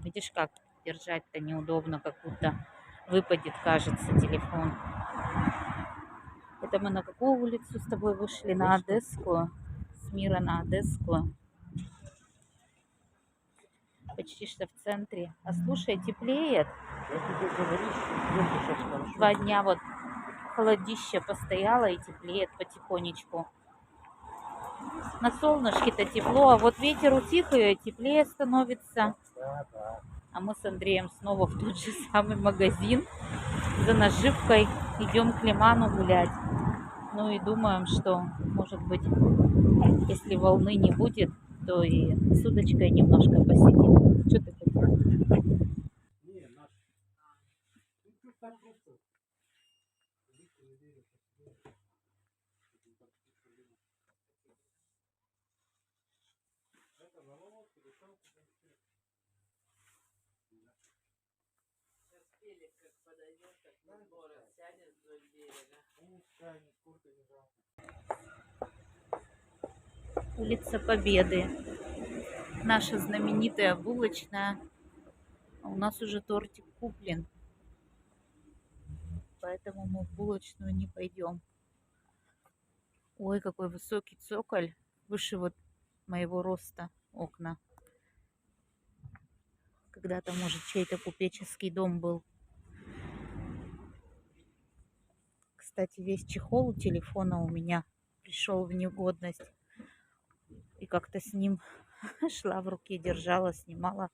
Видишь, как держать-то неудобно, как будто выпадет, кажется, телефон. Это мы на какую улицу с тобой вышли? На Одесскую. С Мира на Одесскую. Почти что в центре. А слушай, теплеет. Я тебе говорю, что идём сейчас хорошо. 2 дня вот холодище постояло и теплеет потихонечку. На солнышке-то тепло, а вот ветер утих и теплее становится. Да. А мы с Андреем снова в тот же самый магазин за наживкой. Идем к Лиману гулять. Ну и думаем, что, может быть, если волны не будет, то и с удочкой немножко посидим. Что ты хотел? Не, наш. Ну, тут так просто. Это на лодке, решалка. Сейчас Фелик как подойдет, как на город сядет вдоль берега. Пускай, нисколько не жалко. Улица Победы. Наша знаменитая булочная. А у нас уже тортик куплен. Поэтому мы в булочную не пойдем. Ой, какой высокий цоколь. Выше вот моего роста окна. Когда-то, может, чей-то купеческий дом был. Кстати, весь чехол у телефона у меня пришел в негодность. И как-то с ним шла в руке, держала, снимала.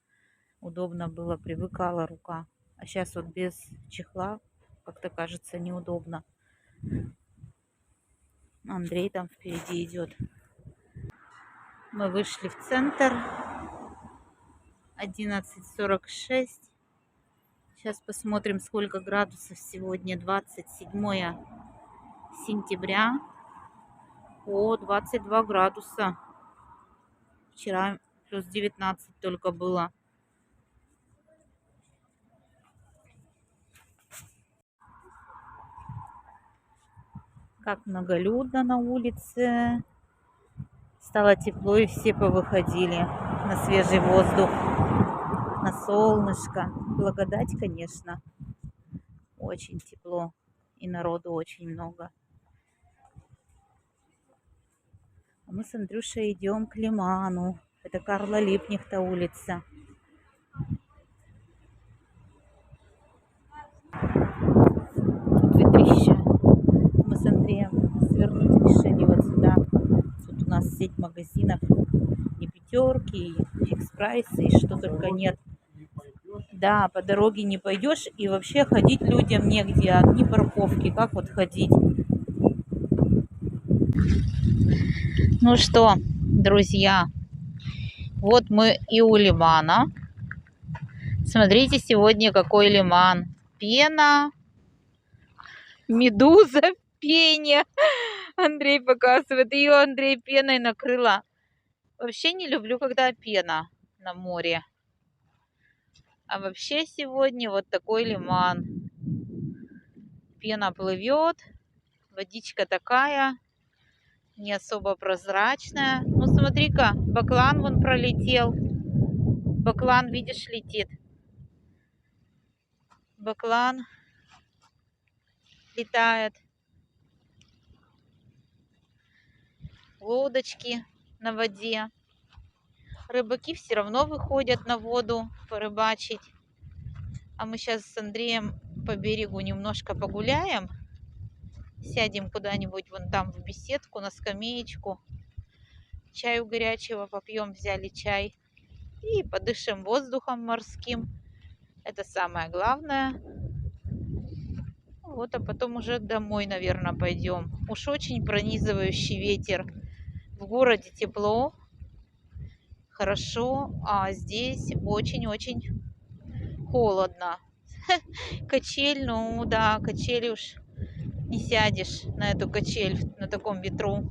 Удобно было, привыкала рука. А сейчас вот без чехла как-то кажется неудобно. Андрей там впереди идет. Мы вышли в центр. 11:46. Сейчас посмотрим, сколько градусов сегодня. 27 сентября. О, 22 градуса. Вчера плюс 19 только было. Как многолюдно на улице. Стало тепло, и все повыходили на свежий воздух, на солнышко. Благодать, конечно. Очень тепло. И народу очень много. А мы с Андрюшей идем к Лиману. Это Карла Липнихта улица. Тут ветрище. Мы с Андреем свернуть решили вот сюда. Тут у нас сеть магазинов. И Пятерки, и Фикс Прайсы, и что только нет. Да, по дороге не пойдешь. И вообще ходить людям негде. Одни парковки. Как вот ходить? Ну что, друзья, вот мы и у Лимана. Смотрите, сегодня какой лиман. Пена, медуза в пене. Андрей показывает. Ее Андрей пеной накрыла. Вообще не люблю, когда пена на море. А вообще сегодня вот такой лиман. Пена плывет. Водичка такая. Не особо прозрачная. Ну, смотри-ка, баклан вон пролетел. Баклан, видишь, летит. Баклан летает. Лодочки на воде. Рыбаки все равно выходят на воду порыбачить. А мы сейчас с Андреем по берегу немножко погуляем. Сядем куда-нибудь вон там в беседку, на скамеечку. Чаю горячего попьем, взяли чай. И подышим воздухом морским. Это самое главное. Вот, а потом уже домой, наверное, пойдем. Уж очень пронизывающий ветер. В городе тепло, хорошо, а здесь очень-очень холодно. Качель, ну да, качели уж не сядешь на эту качель на таком ветру.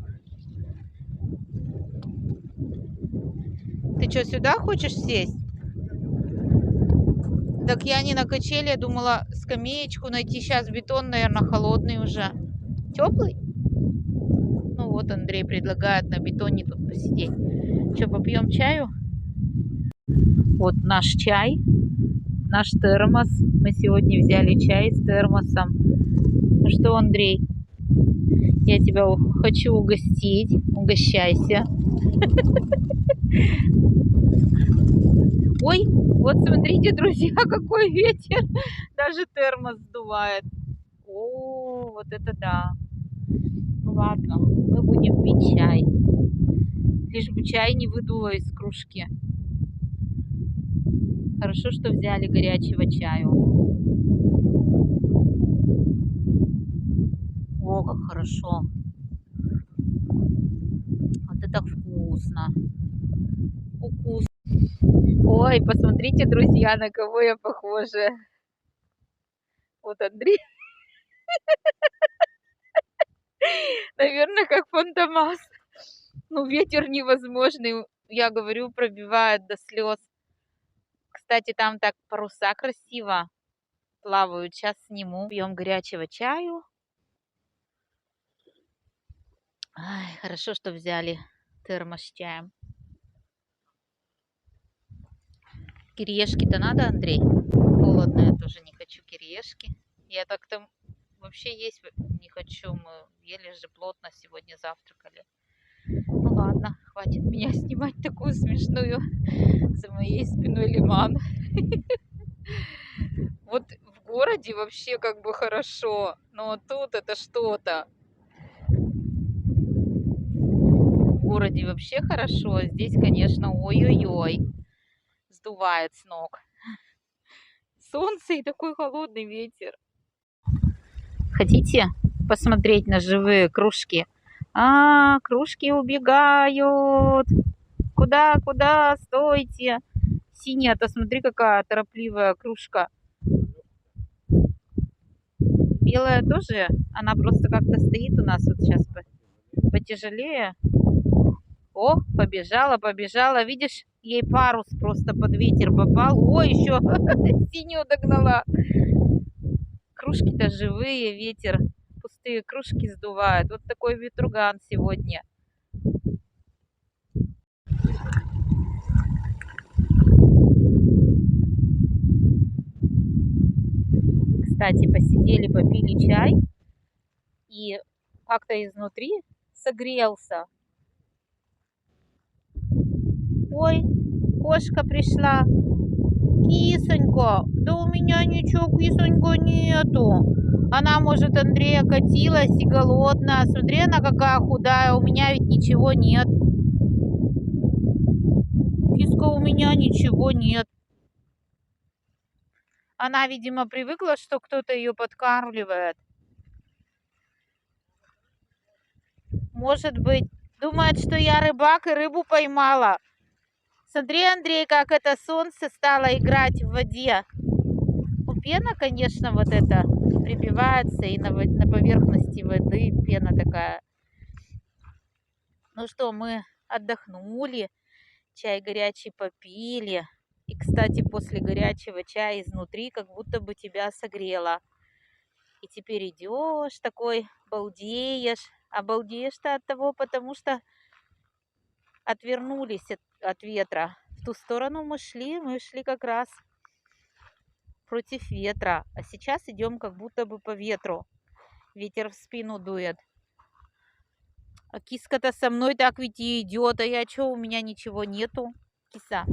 Ты что, сюда хочешь сесть? Так я не на качели, я думала скамеечку найти. Сейчас бетон, наверное, холодный уже. Теплый? Ну вот Андрей предлагает на бетоне тут посидеть. Что, попьем чаю? Вот наш чай, наш термос. Мы сегодня взяли чай с термосом. Ну что, Андрей, я тебя хочу угостить. Угощайся. Ой, вот смотрите, друзья, какой ветер. Даже термос сдувает. О, вот это да. Ну ладно, мы будем пить чай. Лишь бы чай не выдуло из кружки. Хорошо, что взяли горячего чаю. О, как хорошо. Вот это вкусно. Укус. Ой, посмотрите, друзья, на кого я похожа. Вот Андрей. Наверное, как Фантомас. Ну, ветер невозможный. Я говорю, пробивает до слез. Кстати, там так паруса красиво плавают. Сейчас сниму. Пьем горячего чаю. Ай, хорошо, что взяли термос с чаем. Кириешки-то надо, Андрей? Холодно, я тоже не хочу кириешки. Я так-то вообще есть не хочу. Мы ели же плотно сегодня завтракали. Ну ладно, хватит меня снимать такую смешную за моей спиной лиман. Вот в городе вообще как бы хорошо, но тут это что-то. В городе вообще хорошо, а здесь, конечно, ой-ой-ой, сдувает с ног. Солнце и такой холодный ветер. Хотите посмотреть на живые кружки? А, кружки убегают. Куда, куда? Стойте. Синяя-то, смотри, какая торопливая кружка. Белая тоже, она просто как-то стоит у нас вот сейчас потяжелее. О, побежала, побежала. Видишь, ей парус просто под ветер попал. О, еще синюю догнала. Кружки-то живые, ветер. Пустые кружки сдувает. Вот такой ветруган сегодня. Кстати, посидели, попили чай. И как-то изнутри согрелся. Ой, кошка пришла. Кисонька, да у меня ничего, кисонька, нету. Она, может, Андрея катилась и голодная. Смотри, она какая худая, у меня ведь ничего нет. Киска, у меня ничего нет. Она, видимо, привыкла, что кто-то ее подкармливает. Может быть, думает, что я рыбак и рыбу поймала. Смотри, Андрей, как это солнце стало играть в воде. Ну, пена, конечно, вот это прибивается и на поверхности воды пена такая. Ну что, мы отдохнули, чай горячий попили. И, кстати, после горячего чая изнутри как будто бы тебя согрело. И теперь идешь такой, балдеешь. А балдеешь-то от того, потому что отвернулись от ветра. В ту сторону мы шли как раз против ветра. А сейчас идем как будто бы по ветру. Ветер в спину дует. А киска-то со мной так ведь и идет. А я что, у меня ничего нету? Киса.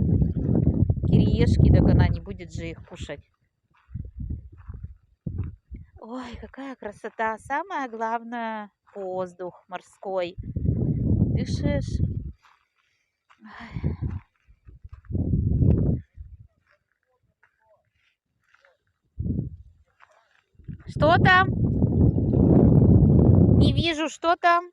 Кириешки, так она не будет же их кушать. Ой, какая красота. Самое главное, воздух морской. Дышишь. Ой. Что там? Не вижу, что там.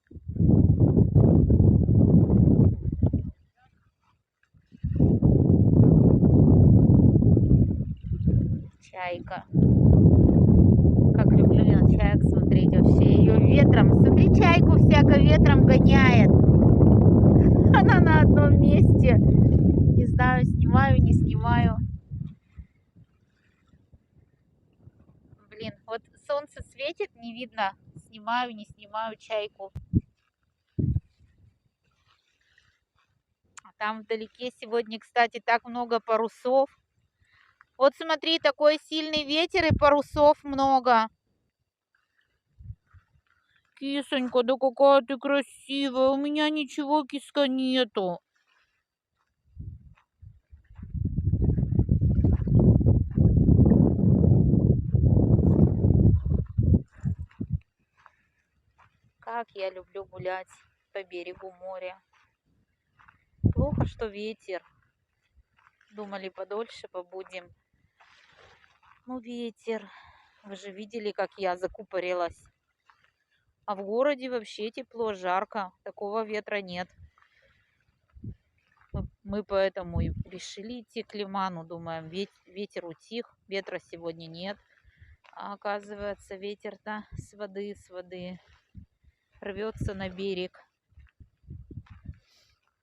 Чайка. Как люблю я на чаек смотреть вообще. Ее ветром. Смотри, чайку всяко ветром гоняет. Она на одном месте. Не знаю, снимаю, не снимаю. Блин, вот солнце светит, не видно. Снимаю, не снимаю чайку. А Там вдалеке сегодня, кстати, так много парусов. Вот смотри, такой сильный ветер и парусов много. Кисонька, да какая ты красивая. У меня ничего, киска, нету. Как я люблю гулять по берегу моря. Плохо, что ветер. Думали, подольше побудем. Ну, ветер. Вы же видели, как я закупорилась. А в городе вообще тепло, жарко. Такого ветра нет. Мы поэтому и решили идти к лиману. Думаем, ветер утих, ветра сегодня нет. А оказывается, ветер-то с воды рвется на берег.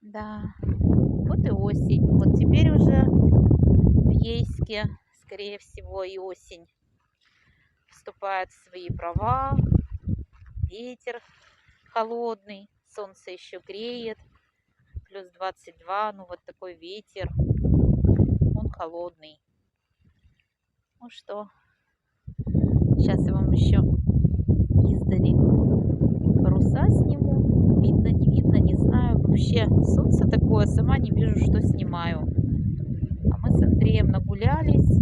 Да, вот и осень. Вот теперь уже в Ейске, скорее всего, и осень вступает в свои права. Ветер холодный, солнце еще греет, плюс 22, ну вот такой ветер, он холодный. Ну что, сейчас я вам еще издали паруса сниму, видно, не видно, не знаю, вообще солнце такое, сама не вижу, что снимаю. А мы с Андреем нагулялись,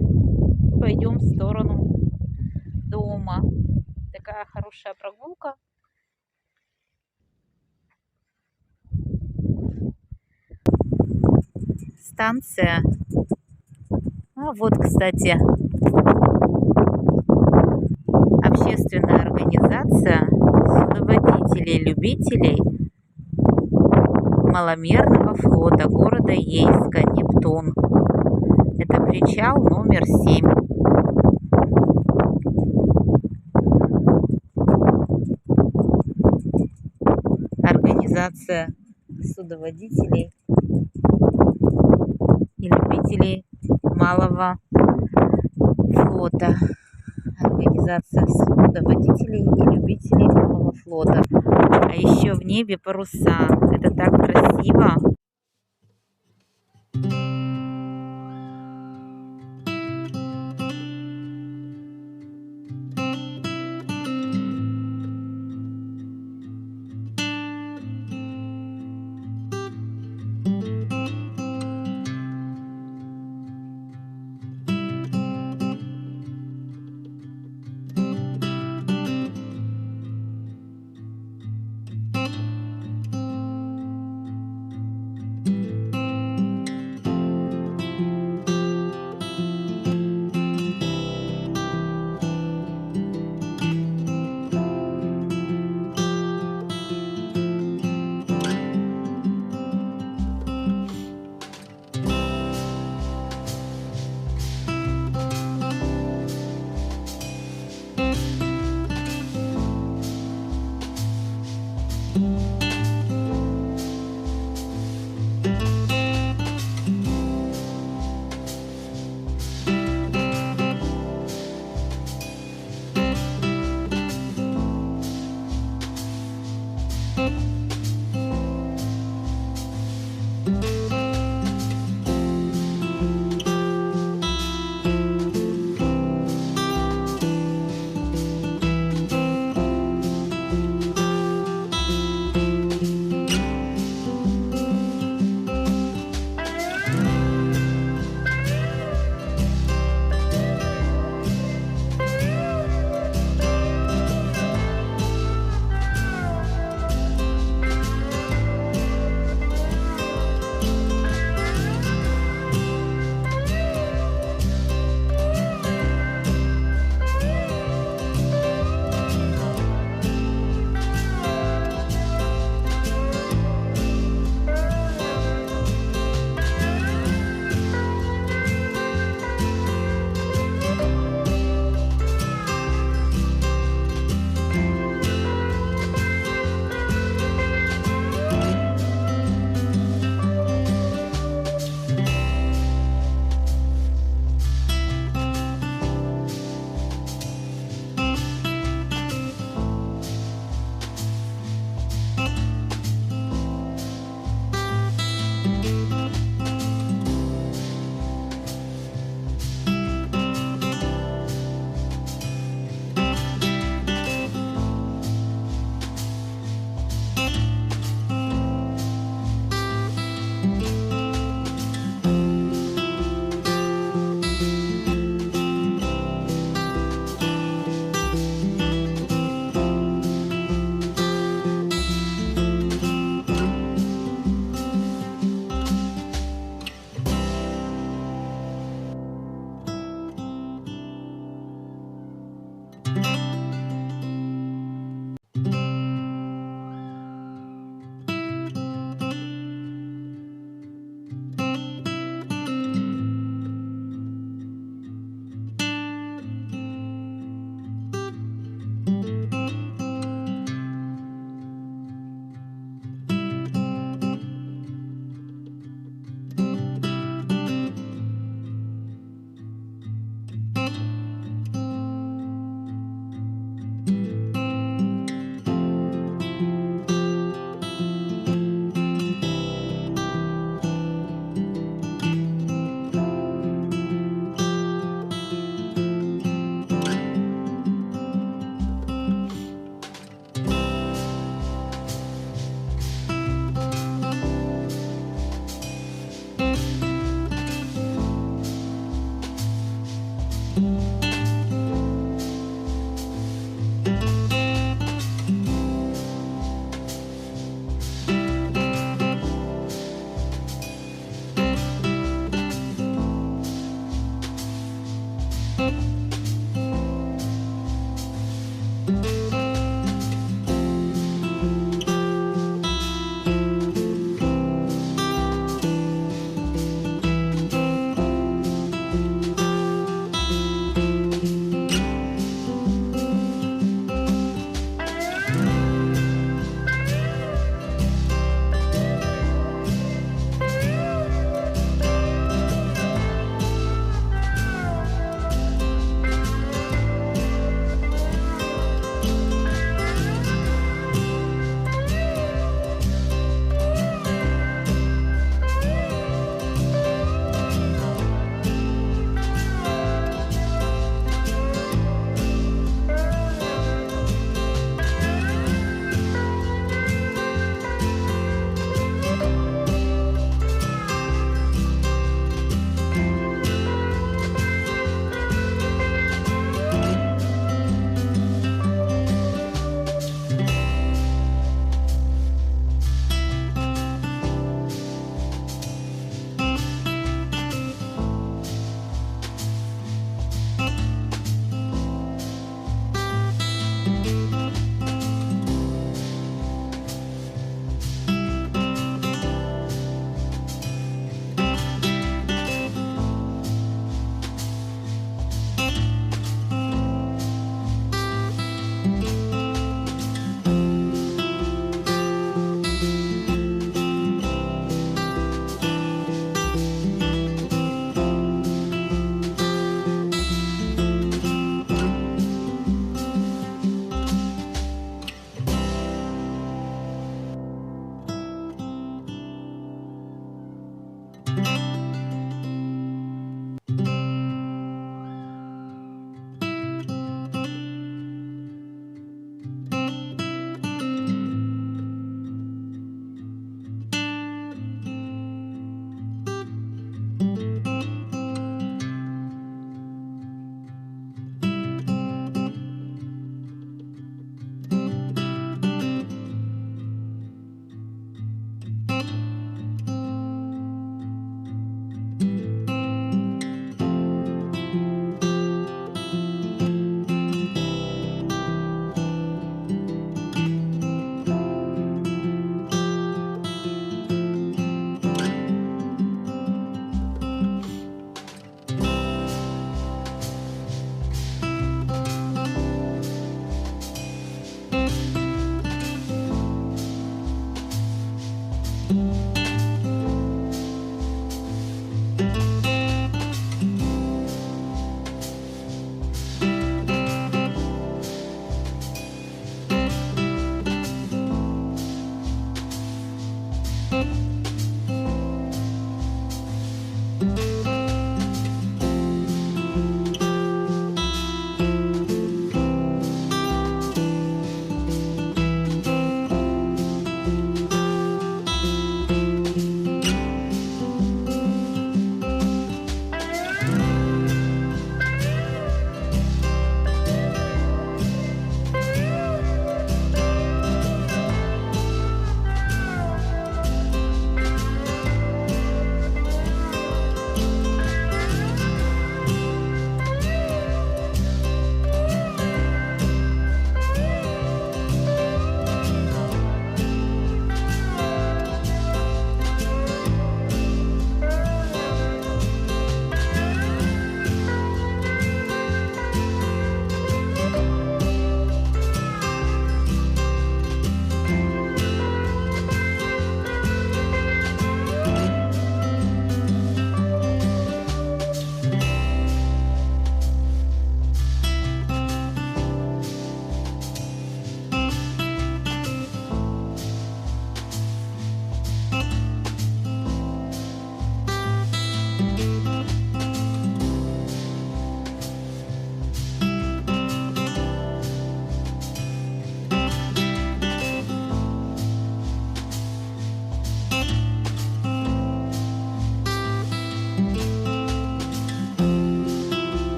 пойдем в сторону дома. Такая хорошая прогулка. Станция. А вот, кстати, общественная организация судоводителей-любителей маломерного флота города Ейска, Нептун. Это причал номер 7. Организация судоводителей и любителей малого флота. Организация судоводителей и любителей малого флота. А еще в небе паруса. Это так красиво.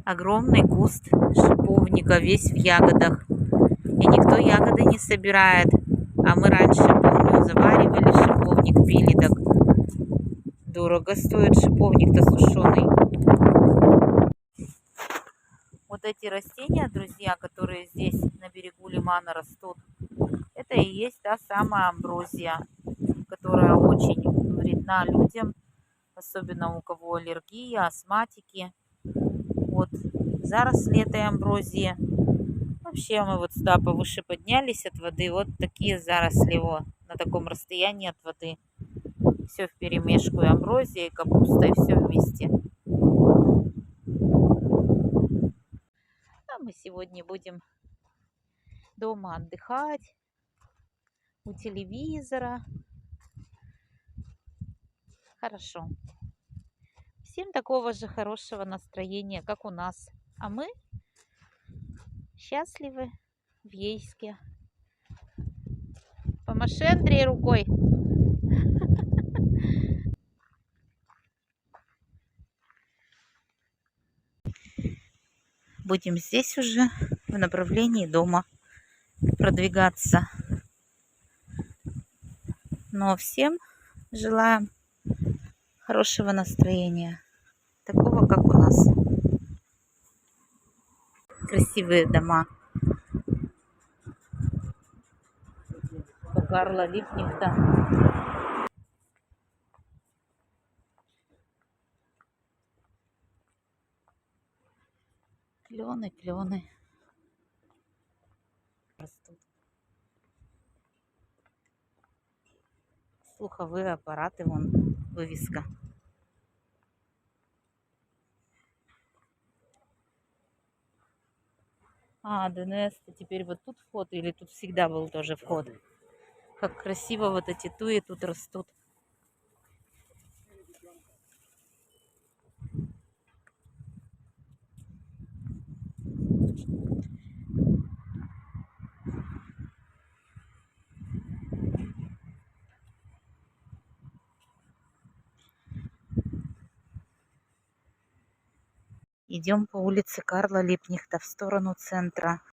огромный куст шиповника, весь в ягодах. И никто ягоды не собирает. А мы раньше, помню, заваривали шиповник, пили. Так дорого стоит шиповник-то сушеный. Вот эти растения, друзья, которые здесь на берегу лимана растут, это и есть та самая амброзия, которая очень вредна людям, особенно у кого аллергия, астматики. Вот заросли этой амброзии. Вообще мы вот сюда повыше поднялись от воды, вот такие заросли его на таком расстоянии от воды. Все вперемешку, и амброзия, и капуста, и все вместе. А мы сегодня будем дома отдыхать, у телевизора. Хорошо. Всем такого же хорошего настроения, как у нас. А мы счастливы в Ейске. Помаши, Андрей, рукой. Будем здесь уже в направлении дома продвигаться. Но всем желаем хорошего настроения, такого, как у нас. Красивые дома. По Карла Липкнехта. Клены, клены растут. Слуховые аппараты, вон вывеска. А, ДНС, теперь вот тут вход или тут всегда был тоже вход? Как красиво вот эти туи тут растут. Идем по улице Карла Липкнехта в сторону центра.